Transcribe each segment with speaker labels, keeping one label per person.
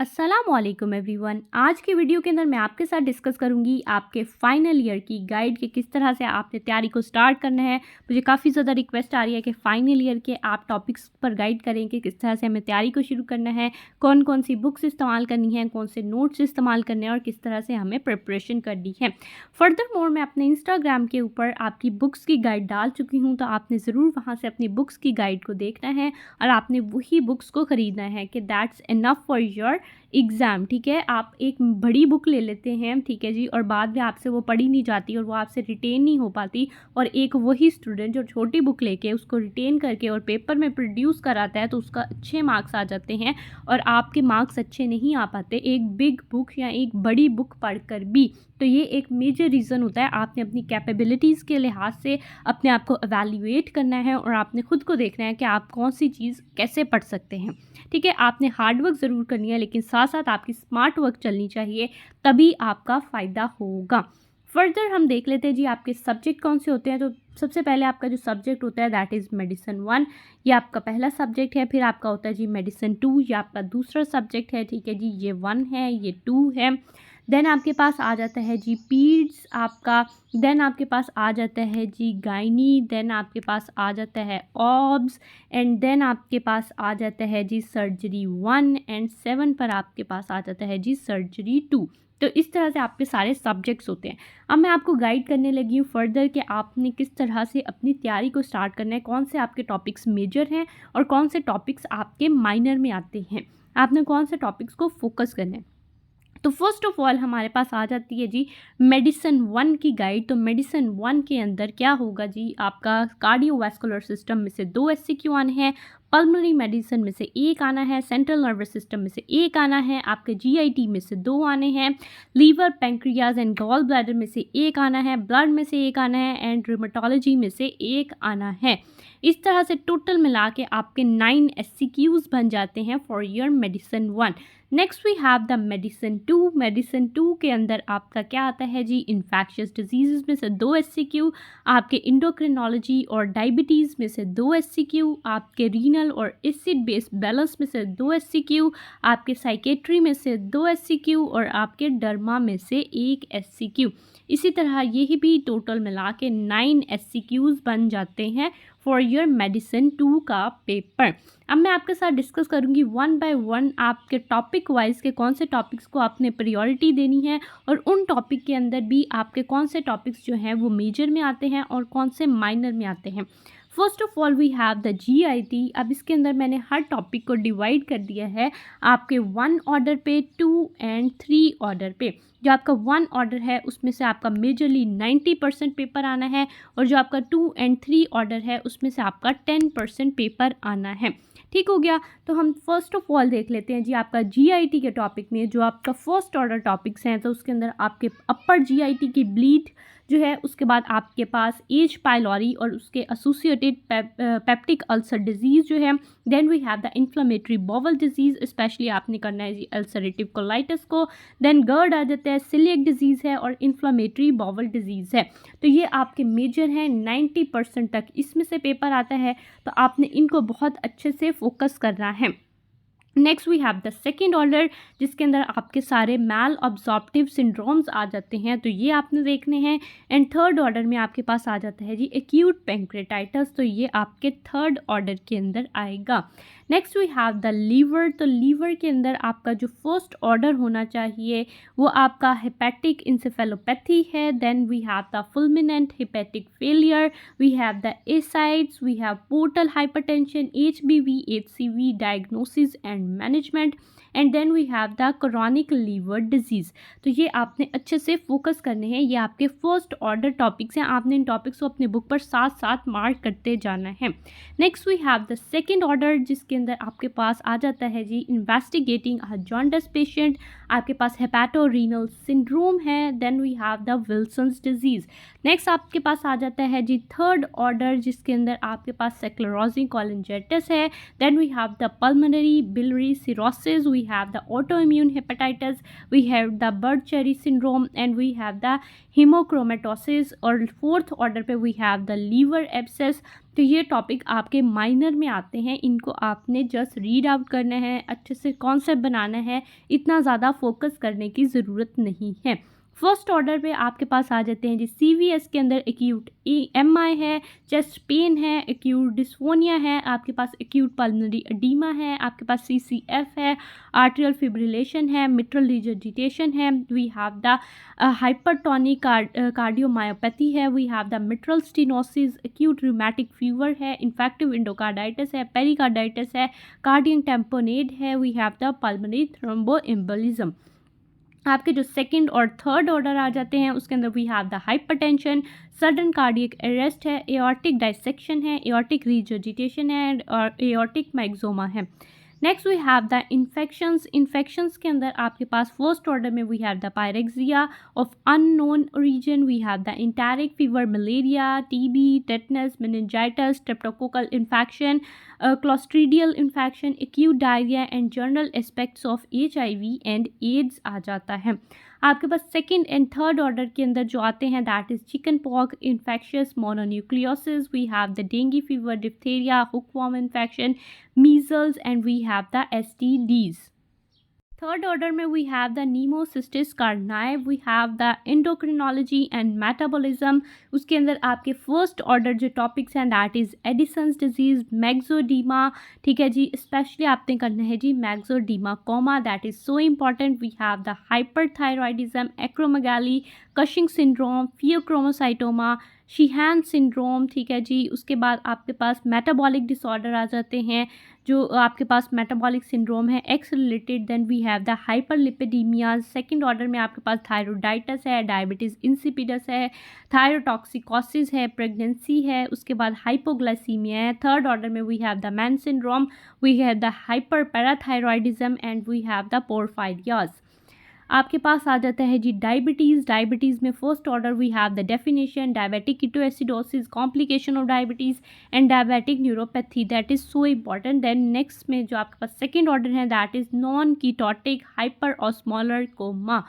Speaker 1: अस्सलामुअलैकुम एवरीवन। आज के वीडियो के अंदर मैं आपके साथ डिस्कस करूंगी आपके फाइनल ईयर की गाइड के किस तरह से आपने तैयारी को स्टार्ट करना है। मुझे काफ़ी ज़्यादा रिक्वेस्ट आ रही है कि फाइनल ईयर के आप टॉपिक्स पर गाइड करें कि किस तरह से हमें तैयारी को शुरू करना है, कौन कौन सी बुक्स इस्तेमाल करनी है, कौन से नोट्स इस्तेमाल करने हैं और किस तरह से हमें प्रिपरेशन करनी है। फर्दर मोर मैं अपने इंस्टाग्राम के ऊपर आपकी बुक्स की गाइड डाल चुकी हूँ, तो आपने ज़रूर वहाँ से अपनी बुक्स की गाइड को देखना है और आपने वही बुक्स को ख़रीदना है कि that's enough for your exam. ठीक है, आप एक बड़ी बुक ले लेते हैं, ठीक है जी, और बाद में आपसे वो पढ़ी नहीं जाती और वो आपसे रिटेन नहीं हो पाती, और एक वही स्टूडेंट जो छोटी बुक लेके उसको रिटेन करके और पेपर में प्रोड्यूस कराता है तो उसका अच्छे मार्क्स आ जाते हैं और आपके मार्क्स अच्छे नहीं आ पाते एक बिग बुक या एक बड़ी बुक पढ़कर भी। तो ये एक मेजर रीज़न होता है। आपने अपनी कैपेबिलिटीज़ के लिहाज से अपने आप को एवेल्यूएट करना है और आपने खुद को देखना है कि आप कौन सी चीज़ कैसे पढ़ सकते हैं। ठीक है, आपने हार्ड वर्क ज़रूर करनी है, लेकिन साथ साथ आपकी स्मार्ट वर्क चलनी चाहिए, तभी आपका फ़ायदा होगा। फर्दर हम देख लेते हैं जी आपके सब्जेक्ट कौन से होते हैं। तो सबसे पहले आपका जो सब्जेक्ट होता है दैट इज़ मेडिसिन 1, ये आपका पहला सब्जेक्ट है। फिर आपका होता है जी मेडिसिन 2, ये आपका दूसरा सब्जेक्ट है। ठीक है जी, ये 1 है, ये 2 है। देन आपके पास आ जाता है जी पीड्स आपका। देन आपके पास आ जाता है जी गायनी। देन आपके पास आ जाता है ऑब्स। एंड देन आपके पास आ जाता है जी सर्जरी 1 एंड 7 पर आपके पास आ जाता है जी सर्जरी 2। तो इस तरह से आपके सारे सब्जेक्ट्स होते हैं। अब मैं आपको गाइड करने लगी हूँ फर्दर कि आपने किस तरह से अपनी तैयारी को स्टार्ट करना है, कौन से आपके टॉपिक्स मेजर हैं और कौन से टॉपिक्स आपके माइनर में आते हैं, आपने कौन से टॉपिक्स को फोकस करना है। तो फर्स्ट ऑफ ऑल हमारे पास आ जाती है जी मेडिसिन 1 की गाइड। तो मेडिसिन 1 के अंदर क्या होगा जी, आपका कार्डियोवैस्कुलर सिस्टम में से 2 एससीक्यू आने हैं, पल्मोनरी मेडिसिन में से 1 आना है, सेंट्रल नर्वस सिस्टम में से 1 आना है, आपके जीआईटी में से 2 आने हैं, liver pancreas and gall bladder में से 1 आना है, ब्लड में से 1 आना है एंड रिमेटोलॉजी में से 1 आना है। इस तरह से टोटल मिला के आपके 9 एससीक्यूज बन जाते हैं for your medicine 1। Next we have the medicine 2। Medicine 2 के अंदर आपका क्या आता है जी, इन्फेक्शियस डिजीज़ में से 2 एससीक्यू, आपके इंडोक्रिनोलॉजी और डायबिटीज़ में से 2 एससीक्यू, आपके रीनल और एसिड बेस बैलेंस में से 2 एससीक्यू, आपके साइकेट्री में से 2 एससीक्यू और आपके डर्मा में से 1 एससीक्यू। इसी तरह यही भी टोटल मिला के 9 एससीक्यूज बन जाते हैं फॉर योर मेडिसिन 2 का पेपर। अब मैं आपके साथ डिस्कस करूंगी 1 बाय 1 आपके टॉपिक वाइज के कौन से टॉपिक्स को आपने प्रायोरिटी देनी है और उन टॉपिक के अंदर भी आपके कौन से टॉपिक्स जो हैं वो मेजर में आते हैं और कौन से माइनर में आते हैं। First of all we have the GIT. अब इसके अंदर मैंने हर टॉपिक को डिवाइड कर दिया है आपके 1 ऑर्डर पे, 2 एंड 3 ऑर्डर पे। जो आपका 1 ऑर्डर है उसमें से आपका मेजरली 90% पेपर आना है और जो आपका 2 एंड 3 ऑर्डर है उसमें से आपका 10% पेपर आना है। ठीक हो गया। तो हम फर्स्ट ऑफ ऑल देख लेते हैं जी आपका जीआईटी के टॉपिक में जो आपका फर्स्ट ऑर्डर टॉपिक्स हैं। तो उसके अंदर आपके अपर जीआईटी की ब्लीड जो है, उसके बाद आपके पास एच पाइलोरी और उसके एसोसिएटेड पेप्टिक अल्सर डिजीज़ जो है। Then we have the inflammatory bowel disease, specially आपने करना है जी अल्सरेटिव कोलाइटिस को। देन गर्ड आ जाता है, सिलियक डिजीज़ है और इन्फ्लेमेटरी बॉवल डिजीज़ है। तो ये आपके मेजर हैं, 90% तक इसमें से पेपर आता है, तो आपने इनको बहुत अच्छे से फोकस करना है। Next we have the second order जिसके अंदर आपके सारे मैल ऑब्जॉर्प्टिव सिंड्रोम्स आ जाते हैं, तो ये आपने देखने हैं। एंड थर्ड ऑर्डर में आपके पास आ जाता है जी एक्यूट पैंक्रेटाइटिस, तो ये आपके थर्ड ऑर्डर के अंदर आएगा। Next we have the liver. तो लीवर के अंदर आपका जो फर्स्ट ऑर्डर होना चाहिए वो आपका हेपेटिक इंसेफेलोपैथी है। Then we have the fulminant hepatic failure, we have the ascites, we have portal hypertension, HBV, HCV diagnosis and management, and then we have the chronic liver disease. तो ये आपने अच्छे से फोकस करने हैं, ये आपके फर्स्ट ऑर्डर टॉपिक्स हैं। आपने इन टॉपिक्स को अपने बुक पर साथ साथ मार्क करते जाना है। Next we have the second order जिसके अंदर आपके पास आ जाता है जी इन्वेस्टिगेटिंग अ जॉन्डिस पेशेंट, आपके पास हेपेटोरीनल सिंड्रोम है। Then we have the Wilson's disease. Next आपके पास आ जाता है जी थर्ड ऑर्डर जिसके अंदर आपके पास स्क्लेरोसिंग कोलिंजाइटिस है। Then we have the pulmonary biliary cirrhosis, we have the autoimmune hepatitis, we have the Budd Chiari syndrome and we have the haemochromatosis, और फोर्थ ऑर्डर पे we have the liver abscess. तो ये topic आपके minor में आते हैं, इनको आपने जस्ट रीड आउट करना है, अच्छे से कॉन्सेप्ट बनाना है, इतना ज़्यादा फोकस करने की ज़रूरत नहीं है। फर्स्ट ऑर्डर पे आपके पास आ जाते हैं जी CVS के अंदर एक्यूट MI है, चेस्ट पेन है, एक्यूट डिस्फोनिया है, आपके पास एक्यूट पल्मोनरी एडीमा है, आपके पास CCF है, आर्ट्रियल फिब्रिलेशन है, मिट्रल रिजिडिटेशन है, we have the hypertonic cardiomyopathy है, we have the mitral stenosis, acute rheumatic fever है, इन्फेक्टिव इंडोकार्डाइटिस है, पेरिकार्डाइटिस है, कार्डियक टेम्पोनेड है, we have the pulmonary thromboembolism. आपके जो सेकंड और थर्ड ऑर्डर आ जाते हैं उसके अंदर we have the hypertension, sudden cardiac arrest है, एओर्टिक डाइसेक्शन है, एओर्टिक रिजिडिटेशन है और एओर्टिक मैग्जोमा है। Next we have the infections के अंदर आपके पास फर्स्ट ऑर्डर में we have the pyrexia of unknown origin, we have the enteric fever, malaria, TB, tetanus, meningitis, streptococcal infection, clostridial infection, acute diarrhoea and general aspects of HIV and AIDS आ जाता है। आपके पास second and third order के अंदर जो आते हैं that is chicken pox, infectious mononucleosis, we have the dengue fever, diphtheria, hookworm infection, measles and we have the STDs। Third order में we have the pneumocystis carinii, we have the endocrinology and metabolism. उसके अंदर आपके first order जो topics हैं that is Addison's disease, myxoedema, ठीक है जी, specially आपने करना है जी myxoedema coma, that is so important. We have the hyperthyroidism, acromegaly, Cushing syndrome, phaeochromocytoma, Sheehan syndrome, ठीक है जी। उसके बाद आपके पास मेटाबॉलिक डिसऑर्डर आ जाते हैं, जो आपके पास मेटाबॉलिक सिंड्रोम है X related. Then we have the hyperlipidaemia. Second order में आपके पास थायरोडाइटिस है, डायबिटीज़ इंसिपिडस है, थायरोटॉक्सिकोसिस है, प्रेगनेंसी है, उसके बाद हाइपोग्लाइसीमिया है। थर्ड ऑर्डर में we have the MEN syndrome, we have the hyper parathyroidism and we have the porphyrias. आपके पास आ जाता है जी डायबिटीज़ में first order we have the definition, diabetic ketoacidosis, complication of diabetes and diabetic neuropathy, that is so important. Then next में जो आपके पास सेकंड ऑर्डर है that is non ketotic hyper osmolar coma.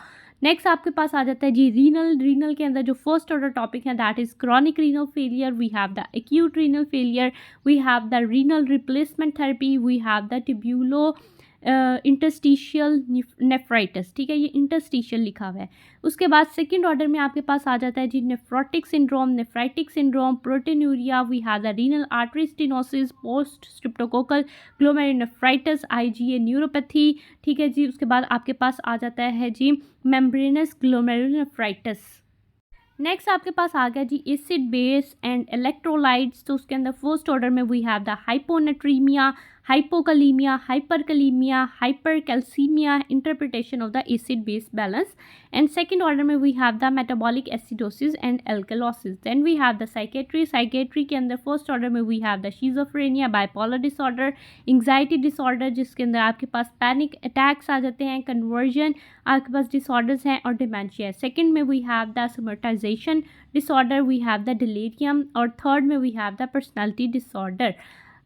Speaker 1: Next आपके पास आ जाता है जी रीनल के अंदर जो फर्स्ट ऑर्डर टॉपिक है that is chronic renal failure, we have the acute renal failure, we have the renal replacement therapy, we have the tubulo interstitial nephritis, ठीक है, ये इंटरस्टिशियल लिखा हुआ है। उसके बाद सेकंड ऑर्डर में आपके पास आ जाता है जी nephrotic syndrome, nephritic syndrome, proteinuria, we have the renal artery stenosis, post streptococcal glomerulonephritis, IgA neuropathy, ठीक है जी। उसके बाद आपके पास आ जाता है जी मेम्ब्रेनस ग्लोमेरुलोनेफ्राइटिस। नेक्स्ट आपके पास आ गया जी एसिड बेस एंड इलेक्ट्रोलाइट्स। तो उसके अंदर फर्स्ट ऑर्डर में we have the hyponatraemia, hypokalaemia, hyperkalaemia, hypercalcaemia, interpretation of the acid base balance. And second order में we have the metabolic acidosis and alkalosis. Then we have the psychiatry के अंदर first order में we have the schizophrenia, bipolar disorder, anxiety disorder जिसके अंदर आपके पास panic attacks आ जाते हैं, conversion आपके पास डिसऑर्डर्स हैं और डिमेंशिया। सेकंड में we have the somatisation disorder, we have the delirium, और थर्ड में we have the personality disorder.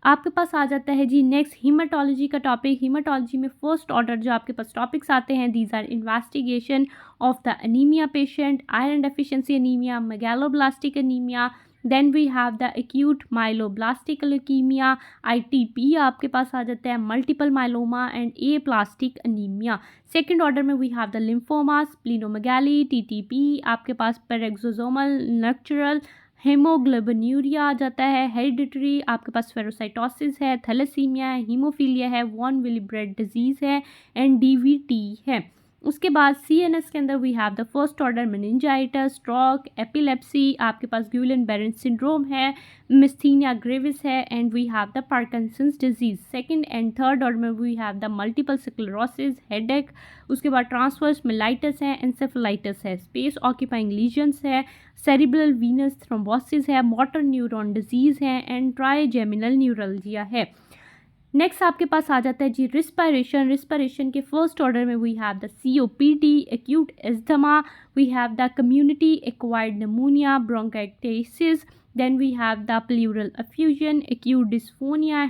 Speaker 1: आपके पास आ जाता है जी नेक्स्ट हीमाटोलॉजी का टॉपिक। हीमाटोलॉजी में फर्स्ट ऑर्डर जो आपके पास टॉपिक्स आते हैं these are investigation of the anaemia patient, iron deficiency anaemia, megaloblastic anaemia, then we have the acute myeloblastic leukaemia, ITP आपके पास आ जाता है, multiple myeloma and aplastic anaemia. Second order में we have the lymphoma, splenomegaly, TTP, आपके पास पेरेक्सोसोमल नक्चुरल हेमोग्लोबिन्यूरिया आ जाता है, hereditary आपके पास फेरोसाइटोसिस है, थैलेसीमिया है, हीमोफीलिया है, वॉन विलीब्रेड डिजीज़ है एंड DVT है। उसके बाद CNS के अंदर we have the first order meningitis, stroke, epilepsy, आपके पास ग्यूलन बेरेन सिंड्रोम है, मिस्थीनिया ग्रेविस है and we have the Parkinson's disease. Second and third order में we have the multiple sclerosis, headache, उसके बाद ट्रांसवर्स मिलाइटिस है, encephalitis है, space occupying lesions है, सेरिब्रल वीनस थ्रोम्बोसिस है, मोटर न्यूरॉन डिजीज़ है एंड ट्राइजेमिनल न्यूरल्जिया है। Next आपके पास आ जाता है जी रिस्पायरेशन के फर्स्ट ऑर्डर में we have the COPD, acute asthma, we have the community acquired pneumonia, bronchitis, then we have the pleural effusion, acute dysphonia,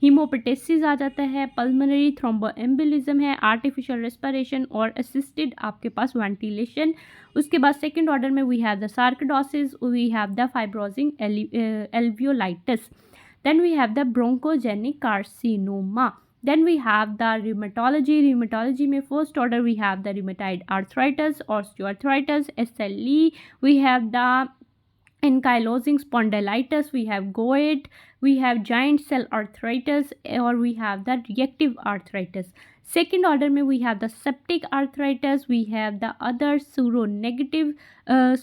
Speaker 1: haemoptysis आ जाता है, पल्मोनरी थ्रोम्बोएम्बोलिज्म है, आर्टिफिशियल रेस्पिरेशन और असिस्टेड आपके पास वेंटिलेशन। उसके बाद सेकंड ऑर्डर में we have the sarcoidosis, we have the fibrosing alveolitis, then we have the bronchogenic carcinoma, then we have the rheumatology में first order we have the rheumatoid arthritis, osteoarthritis, SLE, we have the ankylosing spondylitis, we have gout, we have giant cell arthritis, or we have the reactive arthritis. Second order में we have the septic arthritis, we have the other seronegative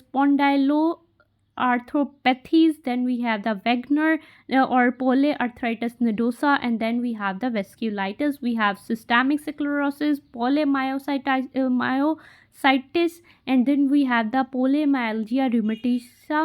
Speaker 1: spondyloarthropathies, then we have the Wegener or polyarthritis nodosa, and then we have the vasculitis, we have systemic sclerosis, polymyositis, and then we have the polymyalgia rheumatica.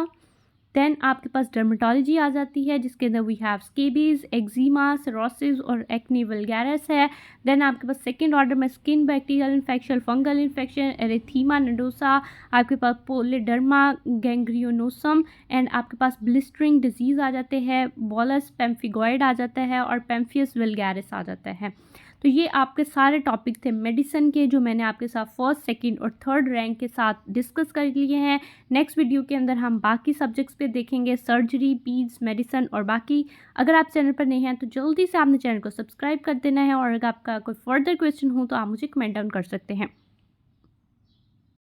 Speaker 1: Then आपके पास dermatology आ जाती है जिसके अंदर we have scabies, eczema, cirrhosis और acne vulgaris है। Then आपके पास सेकंड ऑर्डर में skin bacterial infection, fungal infection, erythema nodosum, आपके पास पोलिडर्मा गैंग्रियोनोसम, एंड आपके पास ब्लिस्टरिंग डिजीज़ आ जाते हैं, बॉलस पेम्फिगॉइड आ जाता है और पेम्फियस वल्गैरिस आ जाता है। तो ये आपके सारे टॉपिक थे मेडिसिन के जो मैंने आपके साथ फर्स्ट, सेकंड और थर्ड रैंक के साथ डिस्कस कर लिए हैं। नेक्स्ट वीडियो के अंदर हम बाकी सब्जेक्ट्स पे देखेंगे, सर्जरी, पीड्स, मेडिसिन और बाकी। अगर आप चैनल पर नहीं हैं तो जल्दी से आपने चैनल को सब्सक्राइब कर देना है, और अगर आपका कोई फर्दर क्वेश्चन हो तो आप मुझे कमेंट डाउन कर सकते हैं।